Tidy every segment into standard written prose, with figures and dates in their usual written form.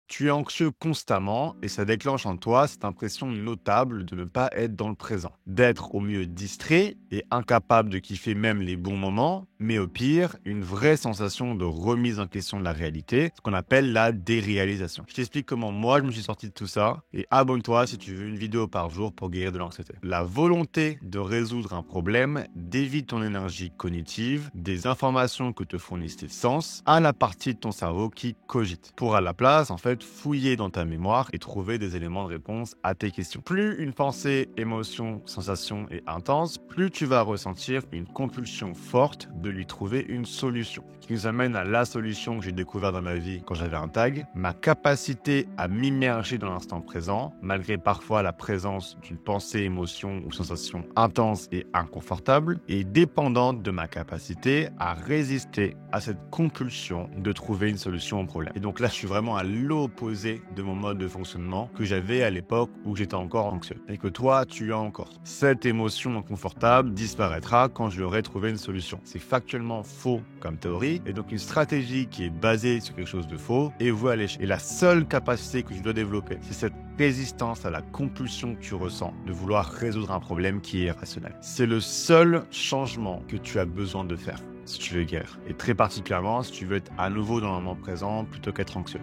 Tu es anxieux constamment et ça déclenche en toi cette impression notable de ne pas être dans le présent, d'être au mieux distrait et incapable de kiffer même les bons moments, mais au pire, une vraie sensation de remise en question de la réalité, ce qu'on appelle la déréalisation. Je t'explique comment moi je me suis sorti de tout ça et abonne-toi si tu veux une vidéo par jour pour guérir de l'anxiété. La volonté de résoudre un problème dévie ton énergie cognitive des informations que te fournissent tes sens à la partie de ton cerveau qui cogite. Pour à la place, en fait, fouiller dans ta mémoire et trouver des éléments de réponse à tes questions. Plus une pensée, émotion, sensation est intense, plus tu vas ressentir une compulsion forte de lui trouver une solution. Ce qui nous amène à la solution que j'ai découverte dans ma vie quand j'avais un tag, ma capacité à m'immerger dans l'instant présent, malgré parfois la présence d'une pensée, émotion ou sensation intense et inconfortable, est dépendante de ma capacité à résister à cette compulsion de trouver une solution au problème. Et donc là, je suis vraiment à l'opposé de mon mode de fonctionnement que j'avais à l'époque où j'étais encore anxieux. Et que toi, tu as encore. Cette émotion inconfortable disparaîtra quand je aurai trouvé une solution. C'est factuellement faux comme théorie, et donc une stratégie qui est basée sur quelque chose de faux est vouée à l'échec. Et la seule capacité que je dois développer, c'est cette résistance à la compulsion que tu ressens de vouloir résoudre un problème qui est irrationnel. C'est le seul changement que tu as besoin de faire si tu veux guérir. Et très particulièrement si tu veux être à nouveau dans le moment présent plutôt qu'être anxieux.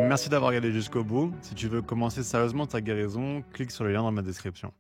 Merci d'avoir regardé jusqu'au bout. Si tu veux commencer sérieusement ta guérison, clique sur le lien dans ma description.